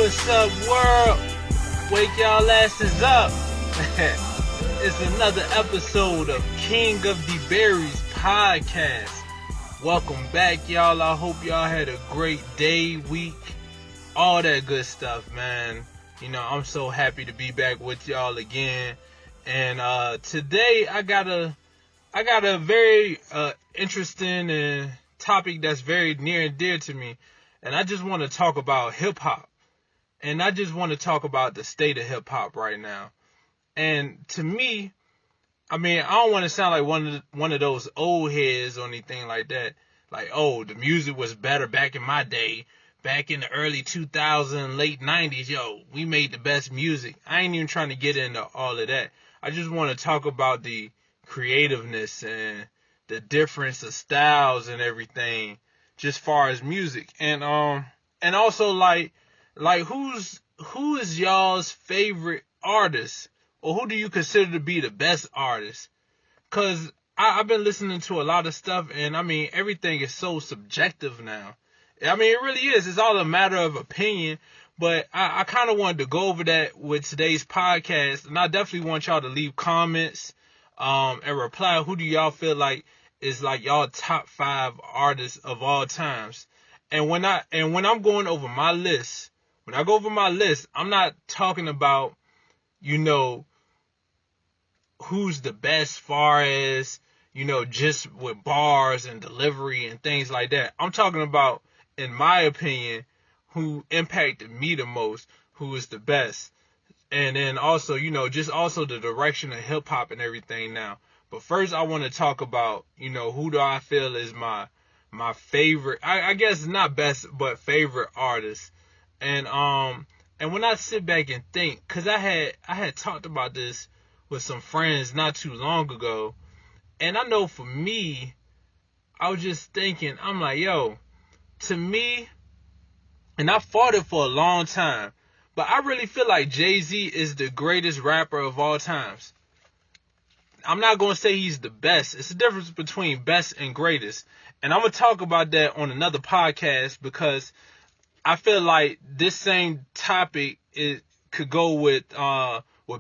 What's up, world? Wake y'all asses up. It's another episode of King of the Berries podcast. Welcome back, y'all. I hope y'all had a great day, week, all that good stuff, man. You know, I'm so happy to be back with y'all again. And today I got a very interesting topic that's very near and dear to me. And I just want to talk about hip hop. And I just want to talk about the state of hip hop right now. And to me, I mean, I don't want to sound like one of those old heads or anything like that. Like, oh, the music was better back in my day. Back in the early 2000s, late 90s, yo, we made the best music. I ain't even trying to get into all of that. I just want to talk about the creativeness and the difference of styles and everything, just far as music. And also like who is y'all's favorite artist, or who do you consider to be the best artist? Cause I've been listening to a lot of stuff, and I mean, everything is so subjective now. I mean, it really is. It's all a matter of opinion. But I kind of wanted to go over that with today's podcast, and I definitely want y'all to leave comments and reply. Who do y'all feel like is like y'all top 5 artists of all times? And when I'm going over my list, when I go over my list, I'm not talking about, you know, who's the best far as, you know, just with bars and delivery and things like that. I'm talking about, in my opinion, who impacted me the most, who is the best. And then also, you know, just also the direction of hip hop and everything now. But first I want to talk about, you know, who do I feel is my favorite, I guess not best, but favorite artist. And when I sit back and think, cause I had talked about this with some friends not too long ago. And I know for me, I was just thinking, I'm like, yo, to me, and I fought it for a long time, but I really feel like Jay-Z is the greatest rapper of all times. I'm not going to say he's the best. It's the difference between best and greatest. And I'm going to talk about that on another podcast, because I feel like this same topic could go with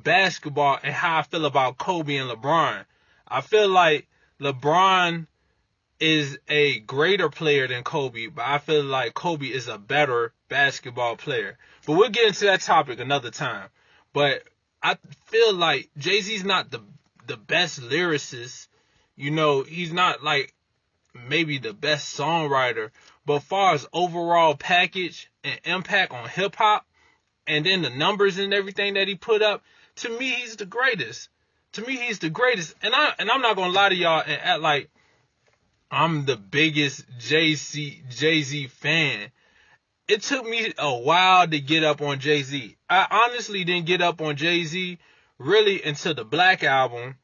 basketball and how I feel about Kobe and LeBron. I feel like LeBron is a greater player than Kobe, but I feel like Kobe is a better basketball player. But we'll get into that topic another time. But I feel like Jay-Z's not the best lyricist. You know, he's not like maybe the best songwriter. But as far as overall package and impact on hip hop, and then the numbers and everything that he put up, to me he's the greatest. To me he's the greatest. And I'm not gonna lie to y'all and act like I'm the biggest Jay-Z fan. It took me a while to get up on Jay-Z. I honestly didn't get up on Jay-Z really until the Black Album.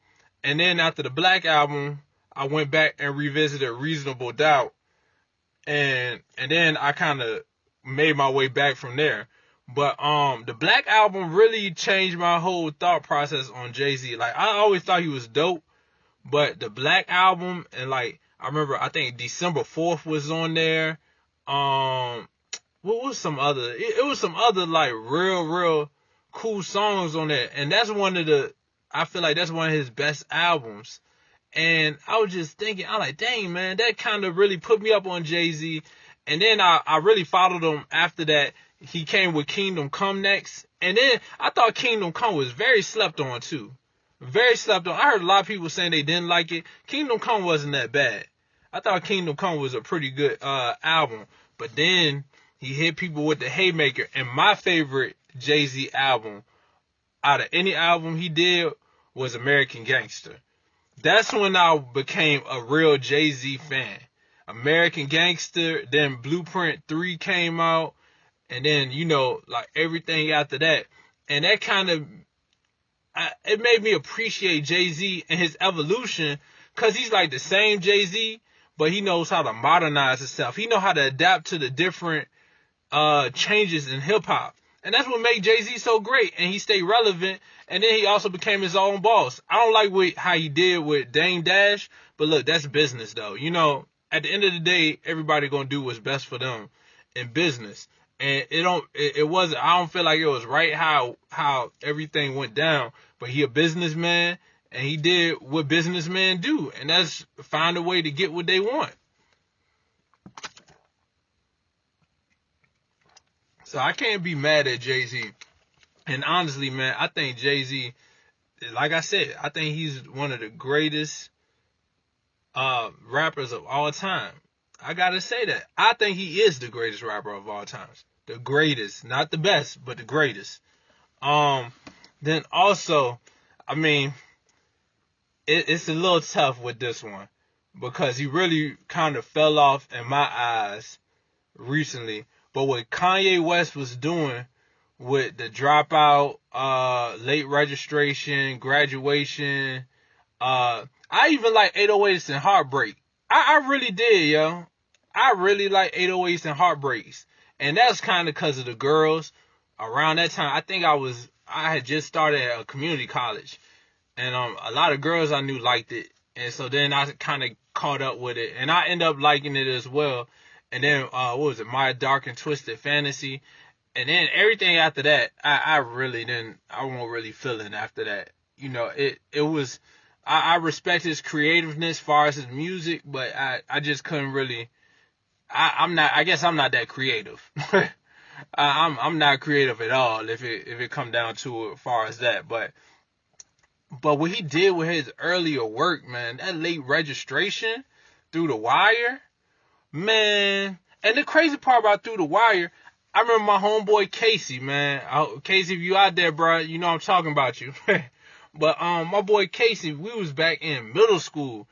And then after the Black Album, I went back and revisited Reasonable Doubt. And then I kind of made my way back from there. But the Black Album really changed my whole thought process on Jay-Z. Like, I always thought he was dope, but the Black Album, and like, I remember, I think December 4th was on there. What was some other? It was some other like real cool songs on there, and that's I feel like that's one of his best albums. And I was just thinking, I'm like, dang man, that kind of really put me up on Jay-Z. And then I really followed him after that. He came with Kingdom Come next, and then I thought Kingdom Come was very slept on too. Very slept on. I heard a lot of people saying they didn't like it. Kingdom Come wasn't that bad. I thought Kingdom Come was a pretty good album. But then he hit people with the haymaker. And my favorite Jay-Z album out of any album he did was American Gangster. That's when I became a real Jay-Z fan. American Gangster, then Blueprint 3 came out. And then, you know, like everything after that. And that kind of, it made me appreciate Jay-Z and his evolution, because he's like the same Jay-Z, but he knows how to modernize himself. He knows how to adapt to the different changes in hip-hop. And that's what made Jay-Z so great. And he stayed relevant. And then he also became his own boss. I don't like how he did with Dame Dash, but look, that's business though. You know, at the end of the day, everybody gonna do what's best for them in business. And it wasn't, I don't feel like it was right how everything went down. But he a businessman, and he did what businessmen do, and that's find a way to get what they want. So I can't be mad at Jay-Z. And honestly, man, I think Jay-Z, like I said, I think he's one of the greatest rappers of all time. I gotta say that. I think he is the greatest rapper of all times. The greatest. Not the best, but the greatest. Then also, I mean, it's a little tough with this one, because he really kind of fell off in my eyes recently. But what Kanye West was doing with the Dropout, late registration, graduation, I even like 808s and Heartbreak. I really did, yo. I really like 808s and Heartbreaks. And that's kind of because of the girls. Around that time, I think I had just started at a community college. And a lot of girls I knew liked it. And so then I kind of caught up with it. And I ended up liking it as well. And then, what was it? My Dark and Twisted Fantasy. And then everything after that, I wasn't really feeling after that. You know, it was, I respect his creativeness as far as his music, but I just couldn't really, I guess I'm not that creative. I'm not creative at all if it come down to it as far as that. But what he did with his earlier work, man, that late registration, Through the Wire, man. And the crazy part about Through the Wire, I remember my homeboy Casey, man. Casey, if you out there, bro, you know I'm talking about you. But my boy Casey, we was back in middle school,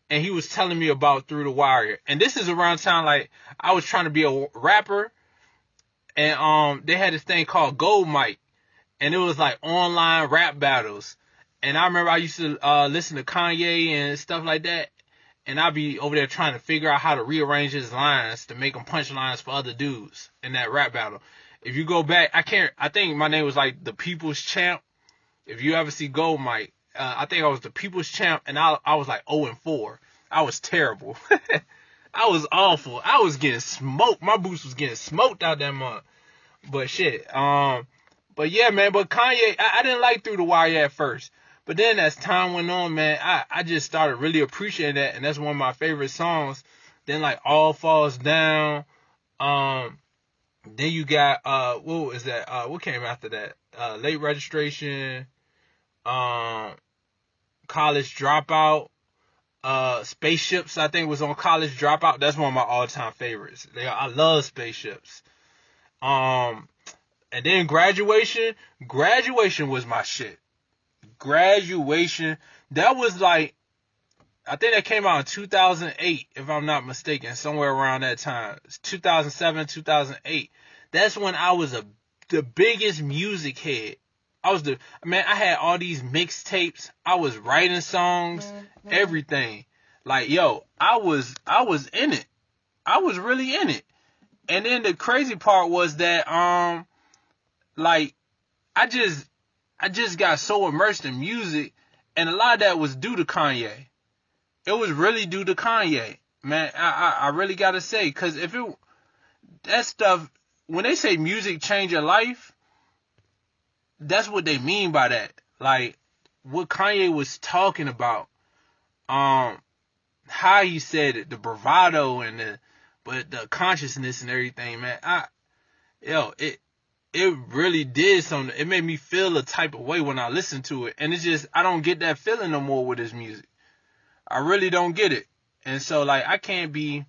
and he was telling me about Through the Wire. And this is around time, like, I was trying to be a rapper, and they had this thing called Gold Mic, and it was like online rap battles. And I remember I used to listen to Kanye and stuff like that, and I'd be over there trying to figure out how to rearrange his lines to make them punchlines for other dudes in that rap battle. If you go back, I think my name was like the People's Champ. If you ever see Gold Mic, I think I was the People's Champ, and I was like 0-4. I was terrible. I was awful. I was getting smoked. My boots was getting smoked out that month. But shit. But yeah, man. But Kanye, I didn't like Through the Wire at first. But then as time went on, man, I just started really appreciating that. And that's one of my favorite songs. Then like All Falls Down. Then you got, what was that? What came after that? Late Registration. College Dropout. Spaceships, I think, was on College Dropout. That's one of my all-time favorites. I love Spaceships. And then Graduation. Graduation was my shit. Graduation. That was like, I think that came out in 2008, if I'm not mistaken, somewhere around that time. It's 2007, 2008. That's when I was the biggest music head. I had all these mixtapes. I was writing songs, everything. Like, yo, I was in it. I was really in it. And then the crazy part was that, like, I just got so immersed in music, and a lot of that was due to Kanye. It was really due to Kanye, man. I really gotta say, cause that stuff, when they say music change your life, that's what they mean by that. Like, what Kanye was talking about, how he said it, the bravado and the consciousness and everything, man. It really did something. It made me feel a type of way when I listened to it. And it's just, I don't get that feeling no more with his music. I really don't get it. And so, like, I can't be,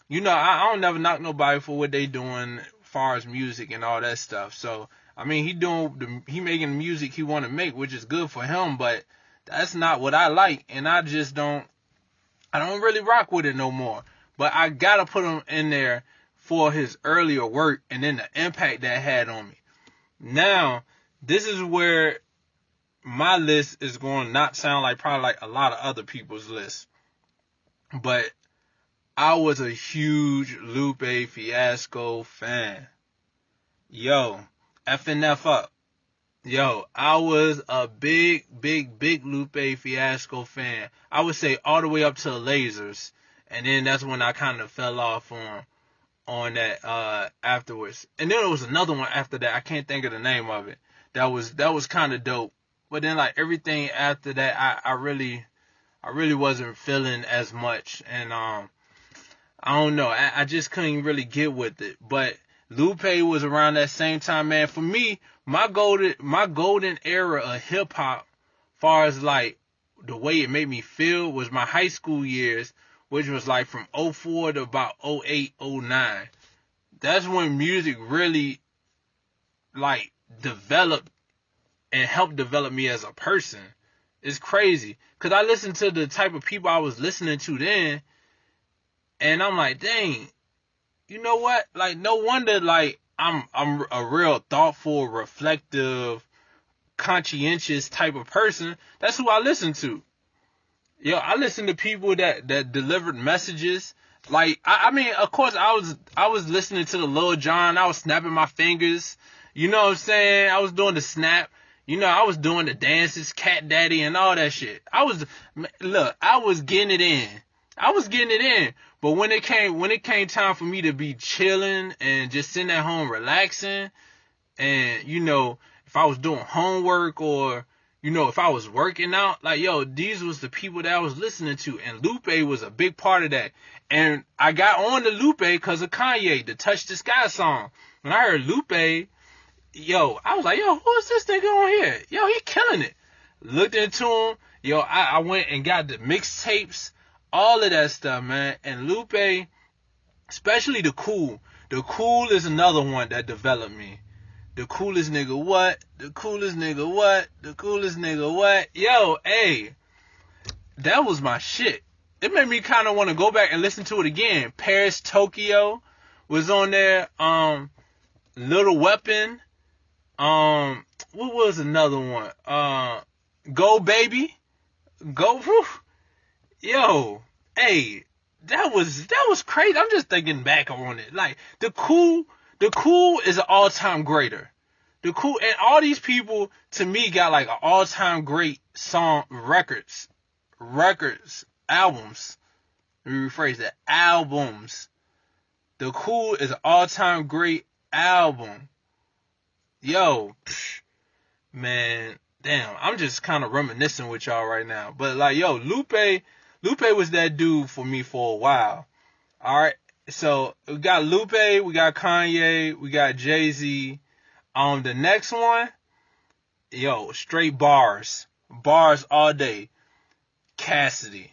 I don't never knock nobody for what they doing as far as music and all that stuff. So, I mean, he making the music he want to make, which is good for him, but that's not what I like. And I don't really rock with it no more. But I gotta put him in there for his earlier work and then the impact that had on me. Now, this is where my list is going to not sound like probably like a lot of other people's lists. But I was a huge Lupe Fiasco fan. Yo, FNF up. Yo, I was a big Lupe Fiasco fan. I would say all the way up to Lasers. And then that's when I kind of fell off on that afterwards. And then there was another one after that. I can't think of the name of it. That was kind of dope. But then like everything after that, I really wasn't feeling as much. And I don't know. I just couldn't really get with it. But Lupe was around that same time, man. For me, my golden era of hip hop, far as like the way it made me feel, was my high school years, which was like from 04 to about 08, 09. That's when music really like developed and helped develop me as a person. It's crazy. Cause I listened to the type of people I was listening to then, and I'm like, dang, you know what? Like, no wonder like I'm a real thoughtful, reflective, conscientious type of person. That's who I listen to. Yo, I listen to people that delivered messages. Like, I mean, of course, I was listening to the Lil Jon. I was snapping my fingers. You know what I'm saying? I was doing the snap. You know, I was doing the dances, Cat Daddy, and all that shit. I was getting it in. But when it came time for me to be chilling and just sitting at home relaxing, and, you know, if I was doing homework or, you know, if I was working out, like, yo, these was the people that I was listening to. And Lupe was a big part of that. And I got on to Lupe because of Kanye, the Touch the Sky song. When I heard Lupe, yo, I was like, yo, who is this nigga on here? Yo, he killing it. Looked into him. Yo, I went and got the mixtapes, all of that stuff, man. And Lupe, especially The Cool. The Cool is another one that developed me. The coolest nigga what? The coolest nigga what? The coolest nigga what? Yo, hey, that was my shit. It made me kind of want to go back and listen to it again. Paris, Tokyo was on there. Little Weapon. What was another one? Go Baby. Go. Whew. Yo, hey, that was crazy. I'm just thinking back on it. Like, The Cool is an all-time greater. The Cool, and all these people, to me, got like an all-time great song, records, albums. Let me rephrase that. Albums. The Cool is an all-time great album. Yo, man, damn, I'm just kind of reminiscing with y'all right now. But like, yo, Lupe was that dude for me for a while. Alright. So we got Lupe, we got Kanye, we got Jay-Z. The next one, yo, straight bars all day. Cassidy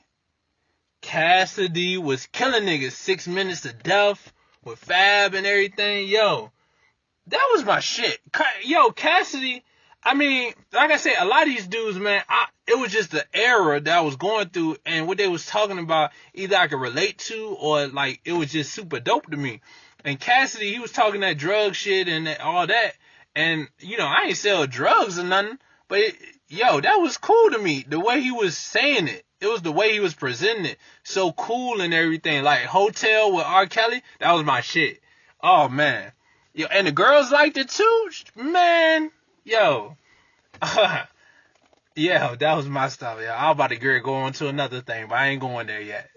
was killing niggas. 6 Minutes to Death with Fab and everything. Yo, that was my shit. Yo, Cassidy. I mean, like I said, a lot of these dudes, man, it was just the era that I was going through, and what they was talking about, either I could relate to, or like it was just super dope to me. And Cassidy, he was talking that drug shit and all that, and you know, I ain't sell drugs or nothing, but yo, that was cool to me. The way he was saying it, it was the way he was presenting it, so cool and everything. Like Hotel with R. Kelly, that was my shit. Oh man, yo, and the girls liked it too, man. Yo, yeah, that was my stuff. Yeah, I was about to go on to another thing, but I ain't going there yet.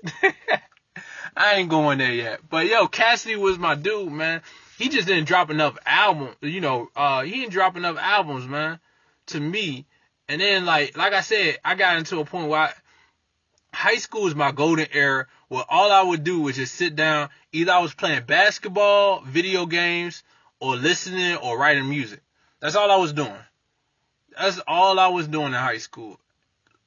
But yo, Cassidy was my dude, man. He just didn't drop enough albums, you know. He didn't drop enough albums, man, to me. And then, like I said, I got into a point where high school was my golden era, where all I would do was just sit down. Either I was playing basketball, video games, or listening or writing music. That's all I was doing. That's all I was doing in high school.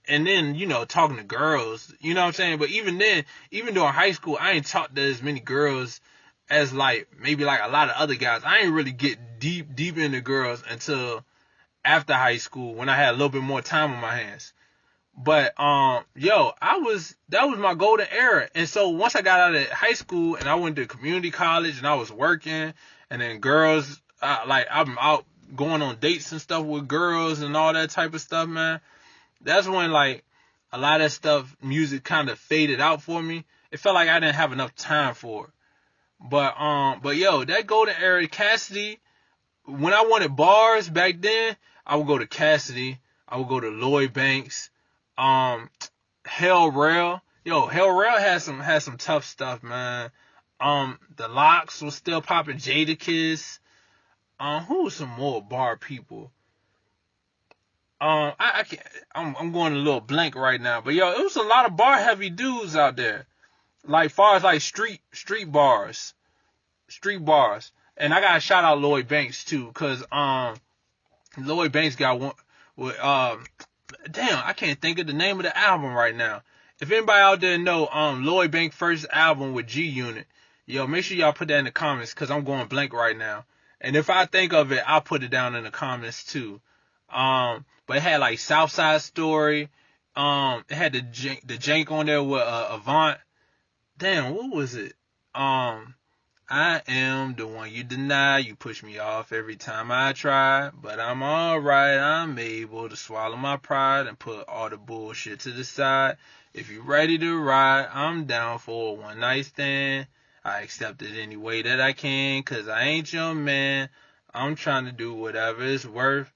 And then, you know, talking to girls, you know what I'm saying? But even then, even during high school, I ain't talked to as many girls as like, maybe like a lot of other guys. I ain't really get deep into girls until after high school, when I had a little bit more time on my hands. But, yo, that was my golden era. And so once I got out of high school and I went to community college and I was working, and then girls, I'm out going on dates and stuff with girls and all that type of stuff, man. That's when like a lot of that stuff, music kind of faded out for me. It felt like I didn't have enough time for it. But yo, that golden era, Cassidy, when I wanted bars back then, I would go to Cassidy. I would go to Lloyd Banks. Hell Rail. Yo, Hell Rail has some tough stuff, man. The Locks was still popping. Jadakiss. Who was some more bar people? I can't. I'm going a little blank right now, but yo, it was a lot of bar heavy dudes out there. Like far as like street bars, and I gotta shout out Lloyd Banks too, cause Lloyd Banks got one with damn, I can't think of the name of the album right now. If anybody out there know Lloyd Banks' first album with G Unit, yo, make sure y'all put that in the comments, cause I'm going blank right now. And if I think of it, I'll put it down in the comments too. But it had like Southside Story. It had the jank on there with Avant. Damn, what was it? I am the one you deny. You push me off every time I try, but I'm alright. I'm able to swallow my pride and put all the bullshit to the side. If you ready to ride, I'm down for a one night stand. I accept it any way that I can, cause I ain't your man. I'm trying to do whatever it's worth.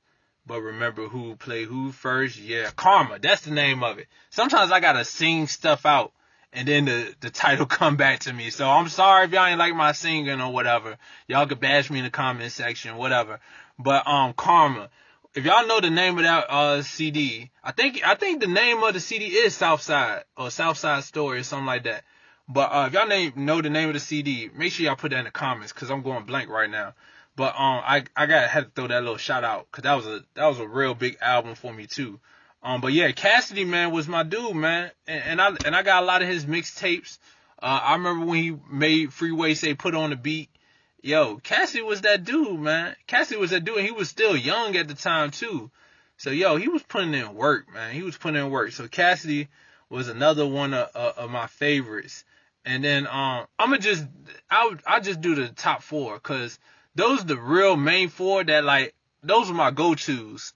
But remember who played who first. Yeah, Karma. That's the name of it. Sometimes I gotta sing stuff out, and then the title come back to me. So I'm sorry if y'all ain't like my singing or whatever. Y'all could bash me in the comment section, whatever. But Karma. If y'all know the name of that CD, I think the name of the CD is Southside or Southside Story or something like that. But if y'all know the name of the CD, make sure y'all put that in the comments, cause I'm going blank right now. But I had to throw that little shout out, cause that was a real big album for me too. But yeah, Cassidy, man, was my dude, man, and I got a lot of his mixtapes. I remember when he made Freeway Say Put on the Beat. Yo, Cassidy was that dude, man. Cassidy was that dude, and he was still young at the time too. So yo, he was putting in work, man. He was putting in work. So Cassidy was another one of my favorites. And then I'll just do the top four, cause those are the real main four that like, those are my go-tos.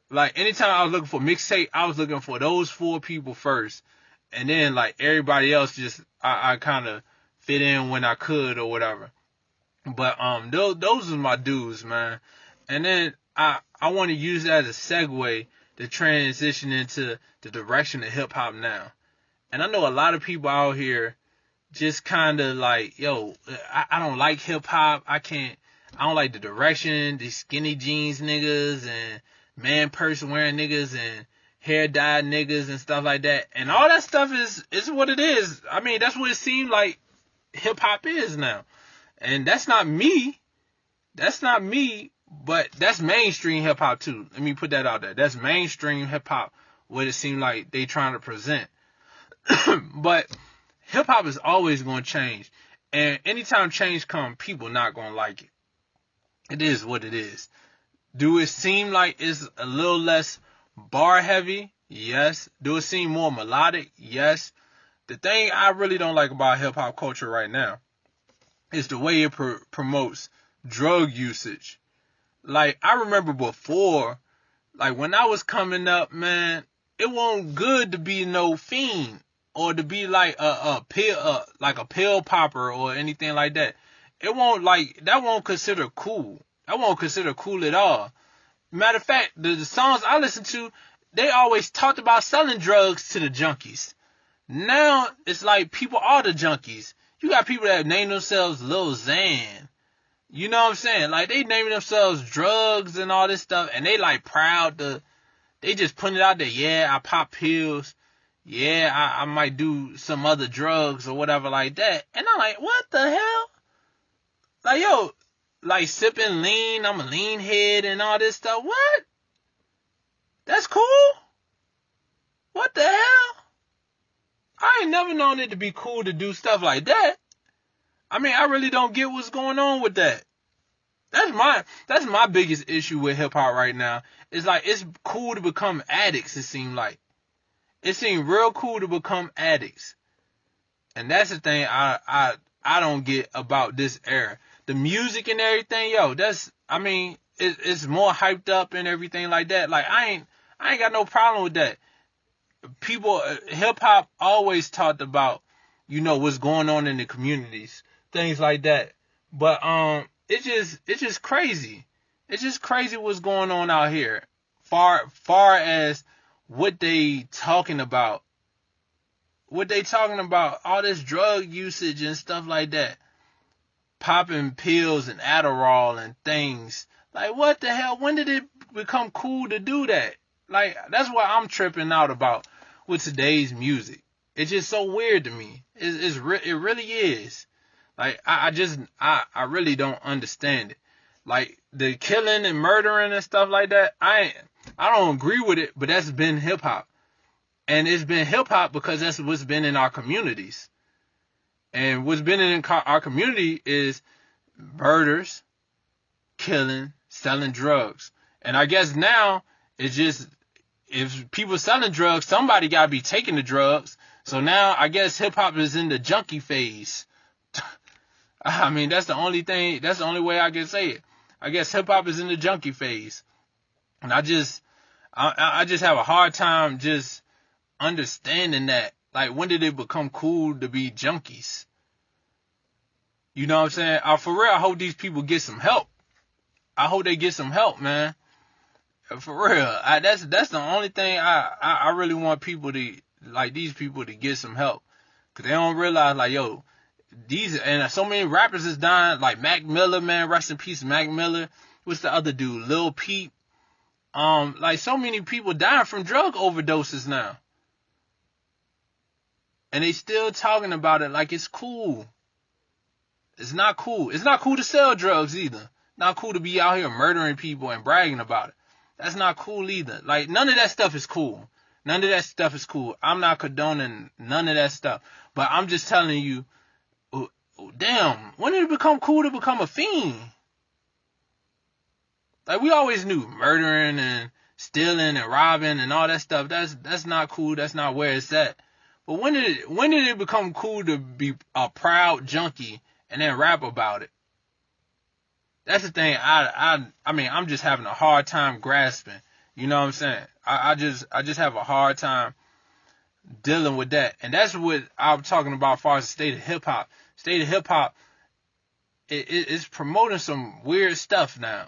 Like anytime I was looking for mixtape, I was looking for those four people first. And then like everybody else just, I kind of fit in when I could or whatever. But those are my dudes, man. And then I want to use that as a segue to transition into the direction of hip hop now. And I know a lot of people out here just kind of like, yo, I don't like hip hop. I don't like the direction, these skinny jeans niggas and man purse wearing niggas and hair dyed niggas and stuff like that. And all that stuff is what it is. I mean, that's what it seems like hip hop is now. And that's not me. That's not me, but that's mainstream hip hop too. Let me put that out there. That's mainstream hip hop, what it seems like they trying to present. But hip hop is always going to change. And anytime change comes, people not going to like it. It is what it is. Do it seem like it's a little less bar heavy? Yes. Do it seem more melodic? Yes. The thing I really don't like about hip hop culture right now is the way it promotes drug usage. Like, I remember before, like when I was coming up, man, it wasn't good to be no fiend or to be like a pill popper or anything like that. It won't like, that won't consider cool. That won't consider cool at all. Matter of fact, the songs I listen to, they always talked about selling drugs to the junkies. Now it's like people are the junkies. You got people that name themselves Lil Xan. You know what I'm saying? Like they naming themselves drugs and all this stuff, and they like proud to, they just putting it out there. Yeah, I pop pills. Yeah, I might do some other drugs or whatever like that. And I'm like, what the hell? Like, yo, like sipping lean, I'm a lean head and all this stuff. What? That's cool? What the hell? I ain't never known it to be cool to do stuff like that. I mean, I really don't get what's going on with that. That's my biggest issue with hip hop right now. It's like, it's cool to become addicts, it seems like. It seems real cool to become addicts. And that's the thing I don't get about this era. The music and everything, yo, it's more hyped up and everything like that. Like, I ain't got no problem with that. People, hip hop always talked about, you know, what's going on in the communities, things like that. But it's just crazy. It's just crazy what's going on out here. Far as what they talking about, all this drug usage and stuff like that. popping pills and Adderall and things. Like, what the hell? When did it become cool to do that? Like, that's what I'm tripping out about with today's music. It's just so weird to me. It really is. Like, I really don't understand it. Like, the killing and murdering and stuff like that, I don't agree with it, but that's been hip hop. And it's been hip hop because that's what's been in our communities. And what's been in our community is murders, killing, selling drugs. And I guess now it's just, if people selling drugs, somebody got to be taking the drugs. So now I guess hip hop is in the junkie phase. I mean, that's the only way I can say it. I guess hip hop is in the junkie phase. And I just have a hard time just understanding that. Like, when did it become cool to be junkies? You know what I'm saying? For real, I hope these people get some help. I hope they get some help, man. For real. That's the only thing I really want people to, like, these people to get some help. Because they don't realize, like, yo, and so many rappers is dying, like Mac Miller, man, rest in peace, Mac Miller. What's the other dude? Lil Peep. Like, so many people dying from drug overdoses now. And they still talking about it like it's cool. It's not cool. It's not cool to sell drugs either. Not cool to be out here murdering people and bragging about it. That's not cool either. Like, none of that stuff is cool. None of that stuff is cool. I'm not condoning none of that stuff. But I'm just telling you, damn, when did it become cool to become a fiend? Like, we always knew murdering and stealing and robbing and all that stuff. That's not cool. That's not where it's at. But when did it become cool to be a proud junkie and then rap about it? That's the thing. I mean, I'm just having a hard time grasping. You know what I'm saying? I just have a hard time dealing with that. And that's what I'm talking about as far as the state of hip hop. State of hip hop is promoting some weird stuff now.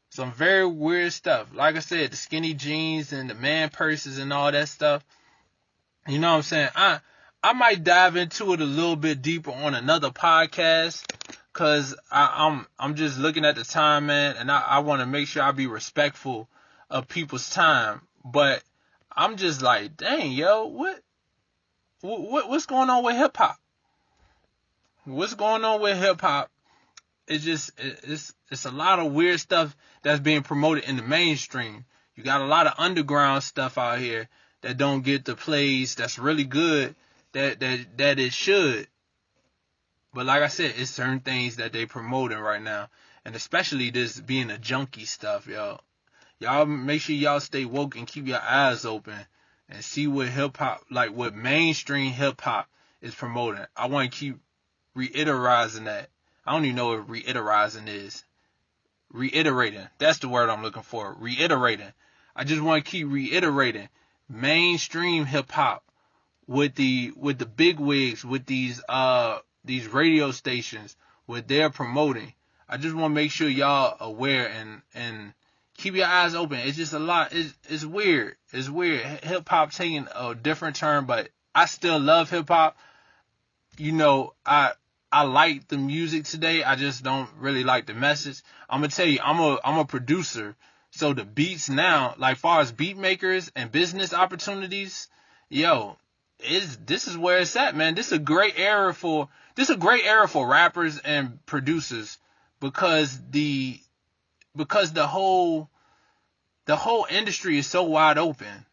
Some very weird stuff. Like I said, the skinny jeans and the man purses and all that stuff. You know what I'm saying? I might dive into it a little bit deeper on another podcast, cause I'm just looking at the time, man, and I want to make sure I be respectful of people's time. But I'm just like, dang, yo, what's going on with hip hop? What's going on with hip hop? It's a lot of weird stuff that's being promoted in the mainstream. You got a lot of underground stuff out here that don't get the plays that's really good that it should. But like I said, it's certain things that they promoting right now. And especially this being a junkie stuff, yo. Y'all make sure y'all stay woke and keep your eyes open and see what hip hop, like what mainstream hip hop is promoting. I want to keep reiterating that. I don't even know what reiterating is. Reiterating. That's the word I'm looking for. Reiterating. I just want to keep reiterating. Mainstream hip hop with the big wigs, with these radio stations, what they're promoting. I just want to make sure y'all aware and keep your eyes open. It's just a lot. It's weird. It's weird. Hip hop taking a different turn, but I still love hip hop. You know, I like the music today. I just don't really like the message. I'm gonna tell you, I'm a producer. So the beats now, like far as beat makers and business opportunities, yo, this is where it's at, man. This is a great era for rappers and producers because the whole industry is so wide open.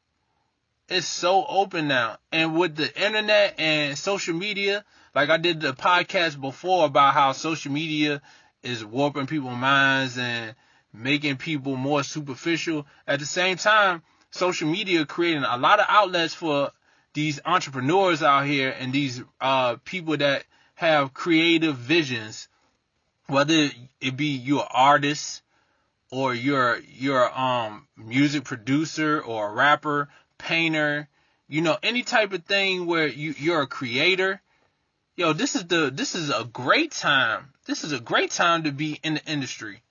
It's so open now. And with the internet and social media, like I did the podcast before about how social media is warping people's minds and making people more superficial. At the same time, social media creating a lot of outlets for these entrepreneurs out here and these people that have creative visions, whether it be you're an artist or you're music producer or a rapper, painter, you know, any type of thing where you're a creator. Yo, this is a great time. This is a great time to be in the industry.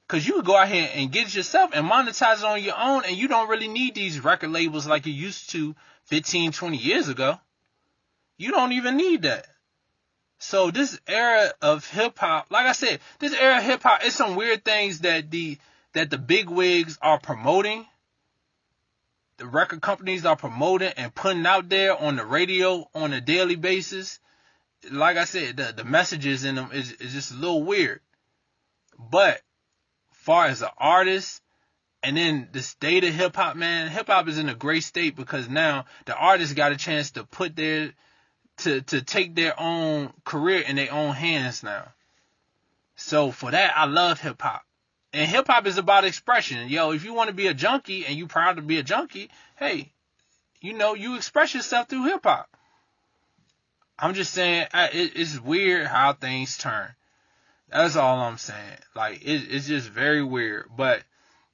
Because you could go out here and get it yourself and monetize it on your own, and you don't really need these record labels like you used to 15, 20 years ago. You don't even need that. So this era of hip hop, like I said, this era of hip hop, it's some weird things that the big wigs are promoting. The record companies are promoting and putting out there on the radio on a daily basis. Like I said, the messages in them is just a little weird. But far as the artist and then the state of hip hop, man, hip hop is in a great state because now the artists got a chance to put their to take their own career in their own hands now. So for that, I love hip hop. And hip hop is about expression. Yo, if you want to be a junkie and you proud to be a junkie, hey, you express yourself through hip hop. I'm just saying, it's weird how things turn. That's all I'm saying. Like, it's just very weird. But,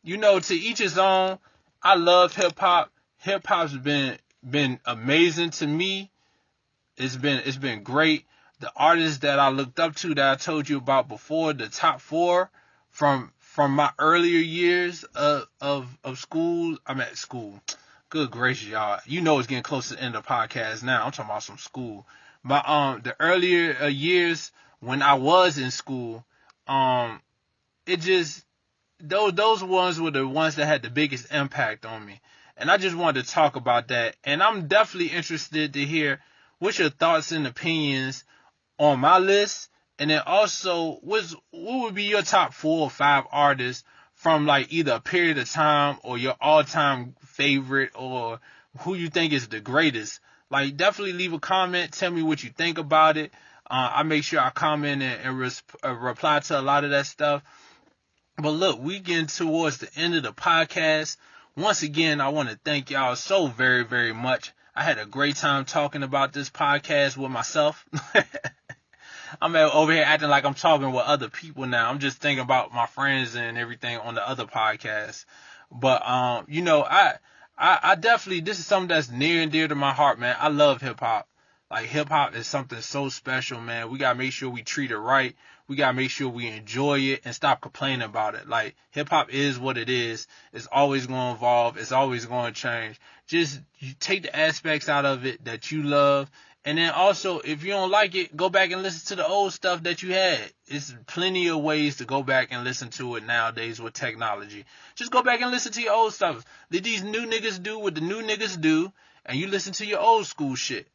to each his own. I love hip hop. Hip hop's been amazing to me. It's been great. The artists that I looked up to that I told you about before, the top 4 from my earlier years of school. I'm at school. Good gracious, y'all. It's getting close to the end of the podcast now. I'm talking about some school. But the earlier years when I was in school, it just those ones were the ones that had the biggest impact on me. And I just wanted to talk about that. And I'm definitely interested to hear what's your thoughts and opinions on my list. And then also, what would be your top 4 or 5 artists from like either a period of time or your all-time favorite or who you think is the greatest? Like, definitely leave a comment. Tell me what you think about it. I make sure I comment and reply to a lot of that stuff. But look, we getting towards the end of the podcast. Once again, I want to thank y'all so very, very much. I had a great time talking about this podcast with myself. I'm over here acting like I'm talking with other people now. I'm just thinking about my friends and everything on the other podcasts. But, I definitely, this is something that's near and dear to my heart, man. I love hip hop. Like, hip hop is something so special, man. We got to make sure we treat it right. We got to make sure we enjoy it and stop complaining about it. Like, hip hop is what it is. It's always going to evolve. It's always going to change. Just you take the aspects out of it that you love. And then also, if you don't like it, go back and listen to the old stuff that you had. It's plenty of ways to go back and listen to it nowadays with technology. Just go back and listen to your old stuff. Let these new niggas do what the new niggas do, and you listen to your old school shit.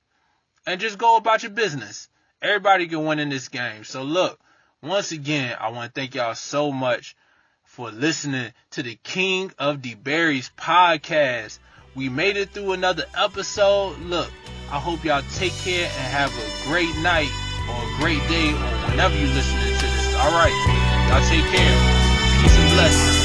And just go about your business. Everybody can win in this game. So look, once again, I want to thank y'all so much for listening to the King of the Berries podcast. We made it through another episode. Look, I hope y'all take care and have a great night or a great day or whenever you're listening to this. All right. Y'all take care. Peace and blessings.